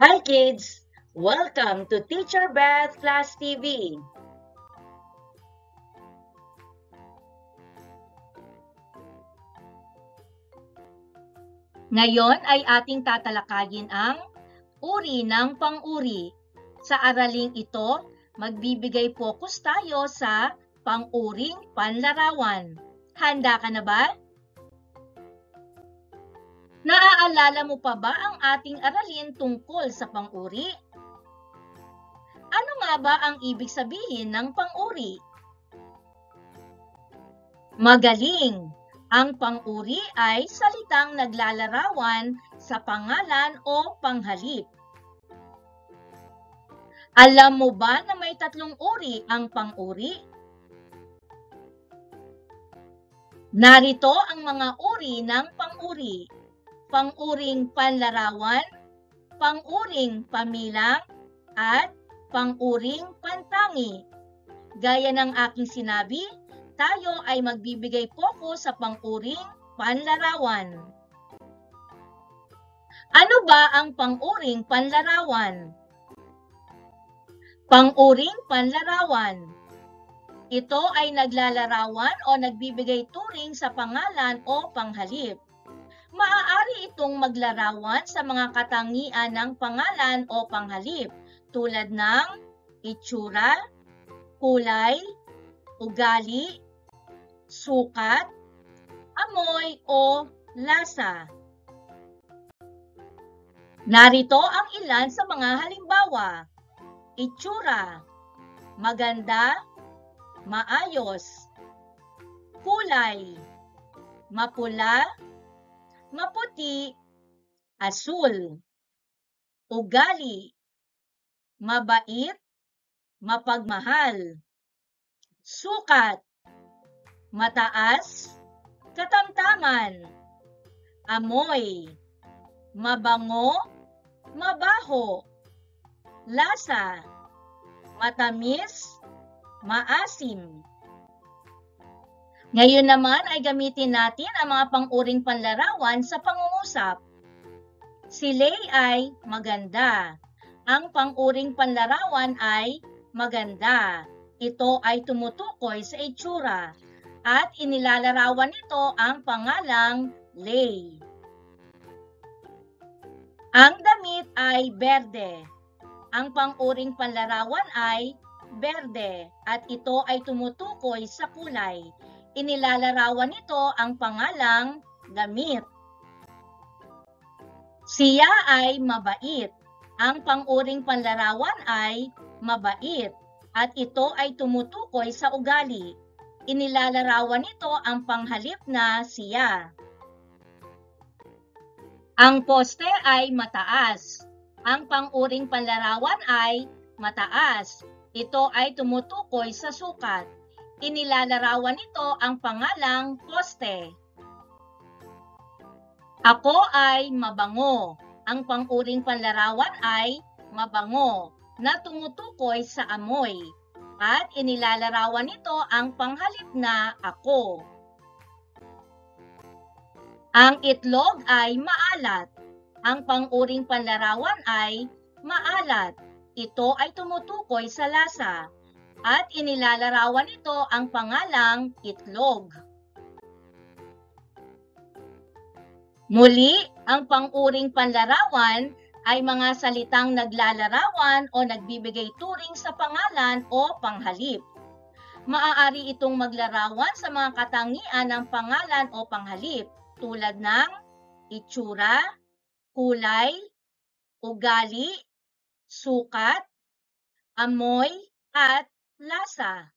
Hi kids! Welcome to Teacher Beth Class TV. Ngayon ay ating tatalakayin ang uri ng pang-uri. Sa araling ito, magbibigay focus tayo sa pang-uring panlarawan. Handa ka na ba? Naaalala mo pa ba ang ating aralin tungkol sa pang-uri? Ano nga ba ang ibig sabihin ng pang-uri? Magaling! Ang pang-uri ay salitang naglalarawan sa pangalan o panghalip. Alam mo ba na may tatlong uri ang pang-uri? Narito ang mga uri ng pang-uri. Pang-uring panlarawan, pang-uring pamilang, at pang-uring pantangi. Gaya ng aking sinabi, tayo ay magbibigay focus sa pang-uring panlarawan. Ano ba ang pang-uring panlarawan? Pang-uring panlarawan. Ito ay naglalarawan o nagbibigay turing sa pangalan o panghalip. Maaari itong maglarawan sa mga katangian ng pangalan o panghalip tulad ng itsura, kulay, ugali, sukat, amoy o lasa. Narito ang ilan sa mga halimbawa. Itsura, maganda, maayos. Kulay, mapula, maputi, asul. Ugali, mabait, mapagmahal. Sukat, mataas, katamtaman. Amoy, mabango, mabaho. Lasa, matamis, maasim. Ngayon naman ay gamitin natin ang mga pang-uring panlarawan sa pangungusap. Si Lay ay maganda. Ang pang-uring panlarawan ay maganda. Ito ay tumutukoy sa itsura at inilalarawan nito ang pangalang Lay. Ang damit ay berde. Ang pang-uring panlarawan ay berde at ito ay tumutukoy sa kulay. Inilalarawan nito ang pangalang damit. Siya ay mabait. Ang pang-uring panlarawan ay mabait at ito ay tumutukoy sa ugali. Inilalarawan nito ang panghalip na siya. Ang poste ay mataas. Ang pang-uring panlarawan ay mataas. Ito ay tumutukoy sa sukat. Inilalarawan nito ang pangalang poste. Ako ay mabango. Ang pang-uring panlarawan ay mabango na tumutukoy sa amoy. At inilalarawan nito ang panghalip na ako. Ang itlog ay maalat. Ang pang-uring panlarawan ay maalat. Ito ay tumutukoy sa lasa. At inilalarawan nito ang pangalang itlog. Muli, ang pang-uring panlarawan ay mga salitang naglalarawan o nagbibigay turing sa pangalan o panghalip. Maaari itong maglarawan sa mga katangian ng pangalan o panghalip tulad ng itsura, kulay, ugali, sukat, amoy, at lasa.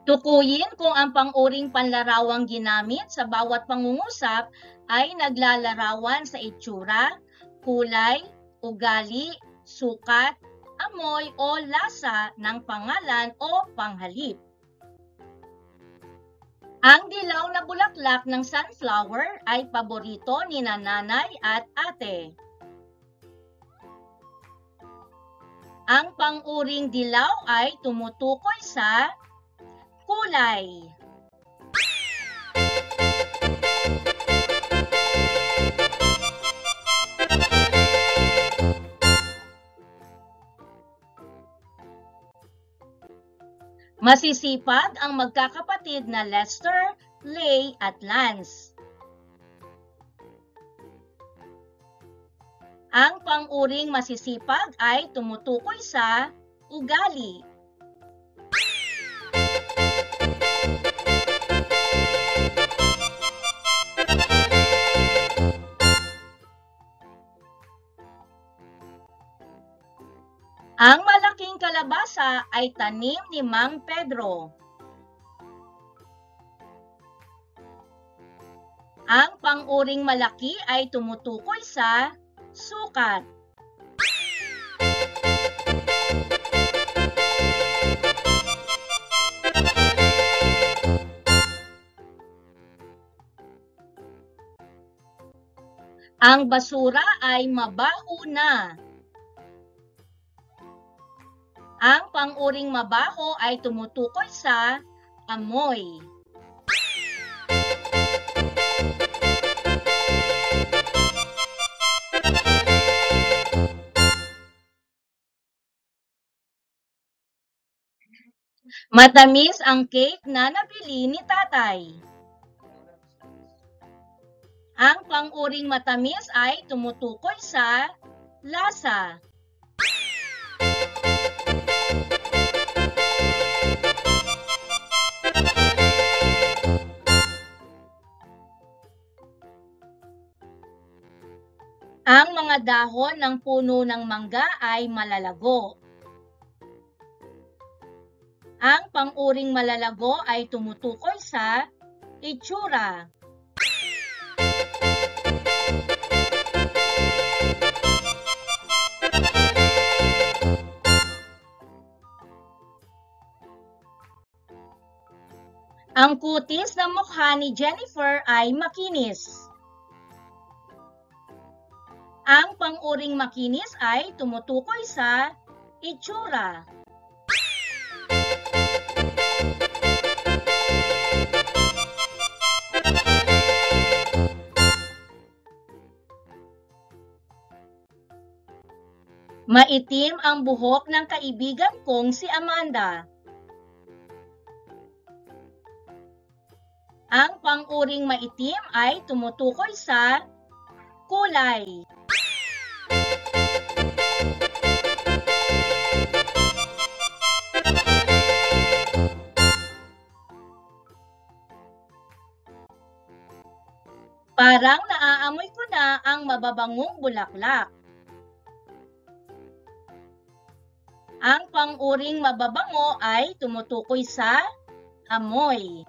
Tukuyin kung ang pang-uring panlarawang ginamit sa bawat pangungusap ay naglalarawan sa itsura, kulay, ugali, sukat, amoy o lasa ng pangalan o panghalip. Ang dilaw na bulaklak ng sunflower ay paborito ni nanay at ate. Ang pang-uring dilaw ay tumutukoy sa kulay. Masisipag ang magkakapatid na Lester, Leigh at Lance. Ang pang-uring masisipag ay tumutukoy sa ugali. Ang malaking kalabasa ay tanim ni Mang Pedro. Ang pang-uring malaki ay tumutukoy sa sukat. Ang basura ay mabaho na. Ang pang-uring mabaho ay tumutukoy sa amoy. Matamis ang cake na nabili ni tatay. Ang pang-uring matamis ay tumutukoy sa lasa. Ang mga dahon ng puno ng mangga ay malalago. Ang pang-uring malalago ay tumutukoy sa itsura. Ang kutis ng mukha ni Jennifer ay makinis. Ang pang-uring makinis ay tumutukoy sa itsura. Maitim ang buhok ng kaibigan kong si Amanda. Ang pang-uring maitim ay tumutukoy sa kulay. Parang naaamoy ko na ang mababangong bulaklak. Ang pang-uring mababango ay tumutukoy sa amoy.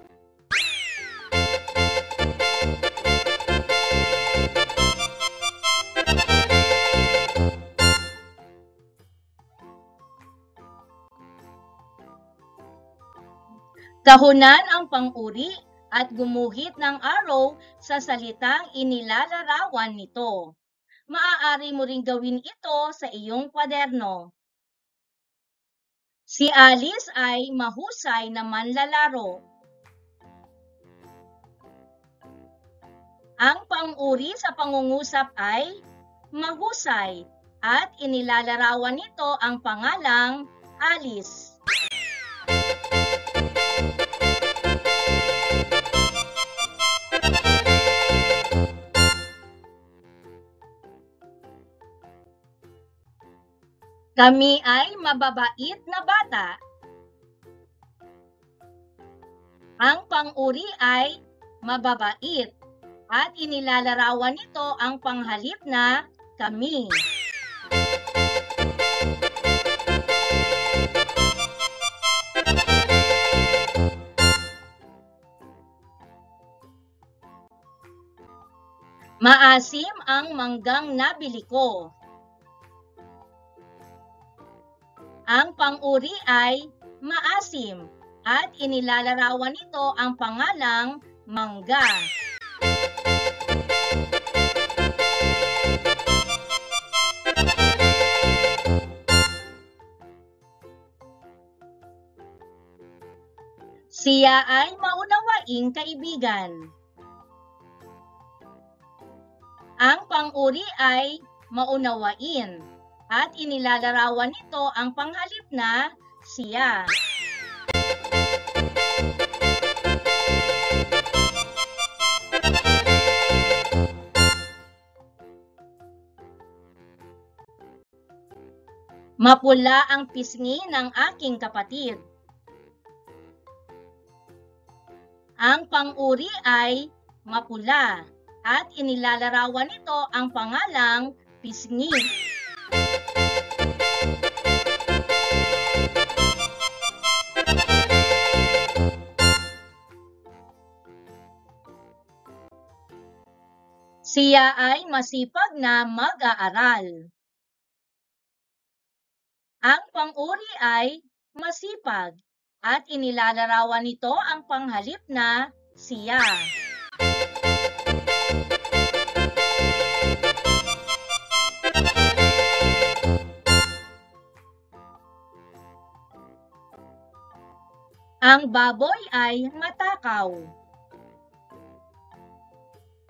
Kahunan ang pang-uri at gumuhit ng araw sa salitang inilalarawan nito. Maaari mo ring gawin ito sa iyong kwaderno. Si Alice ay mahusay na manlalaro. Ang pang-uri sa pangungusap ay mahusay at inilalarawan nito ang pangalang Alice. Kami ay mababait na bata. Ang pang-uri ay mababait at inilalarawan nito ang panghalip na kami. Maasim ang manggang nabili ko. Ang pang-uri ay maasim at inilalarawan nito ang pangalang mangga. Siya ay maunawaing kaibigan. Ang pang-uri ay maunawain at inilalarawan nito ang panghalip na siya. Mapula ang pisngi ng aking kapatid. Ang pang-uri ay mapula at inilalarawan nito ang pangalang pisngi. Siya ay masipag na mag-aaral. Ang pang-uri ay masipag at inilalarawan nito ang panghalip na siya. Ang baboy ay matakaw.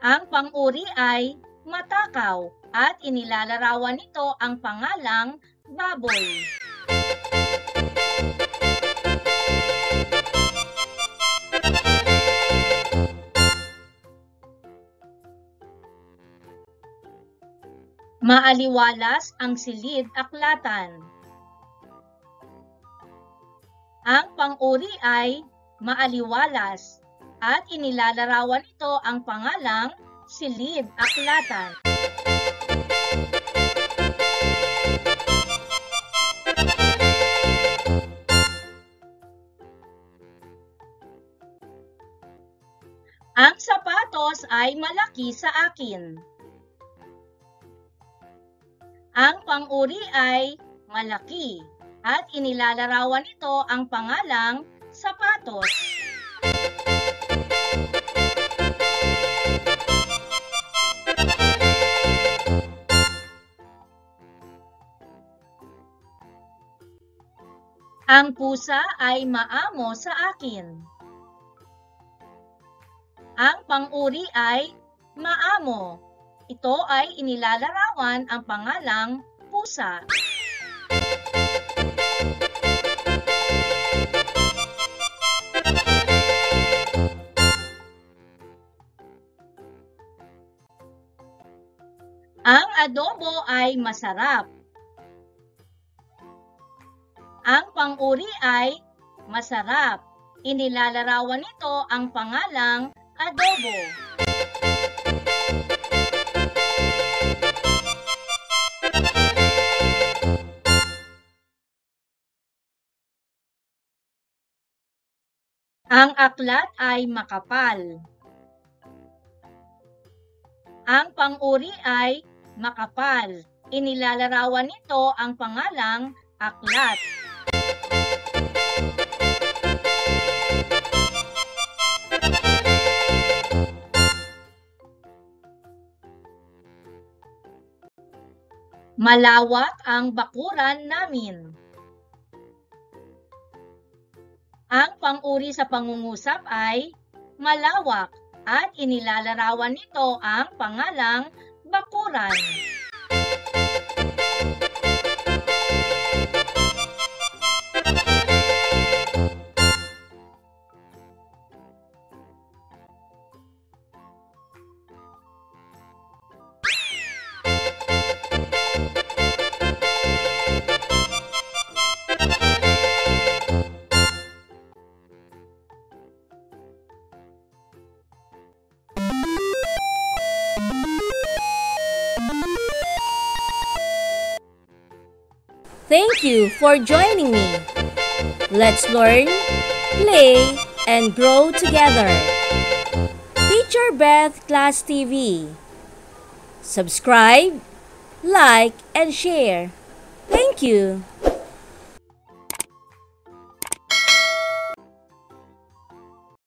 Ang pang-uri ay matakaw at inilalarawan nito ang pangalang baboy. Maaliwalas ang silid-aklatan. Ang pang-uri ay maaliwalas at inilalarawan nito ang pangalang silid-aklatan. Ang sapatos ay malaki sa akin. Ang pang-uri ay malaki at inilalarawan nito ang pangalang sapatos. Ang pusa ay maamo sa akin. Ang pang-uri ay maamo. Ito ay inilalarawan ang pangalang pusa. Ang adobo ay masarap. Ang pang-uri ay masarap. Inilalarawan nito ang pangalang adobo. Ang aklat ay makapal. Ang pang-uri ay makapal. Inilalarawan nito ang pangalang aklat. Malawak ang bakuran namin. Ang pang-uri sa pangungusap ay malawak at inilalarawan nito ang pangalang bakuran. Thank you for joining me. Let's learn, play, and grow together. Teacher Beth Class TV. Subscribe, like, and share. Thank you.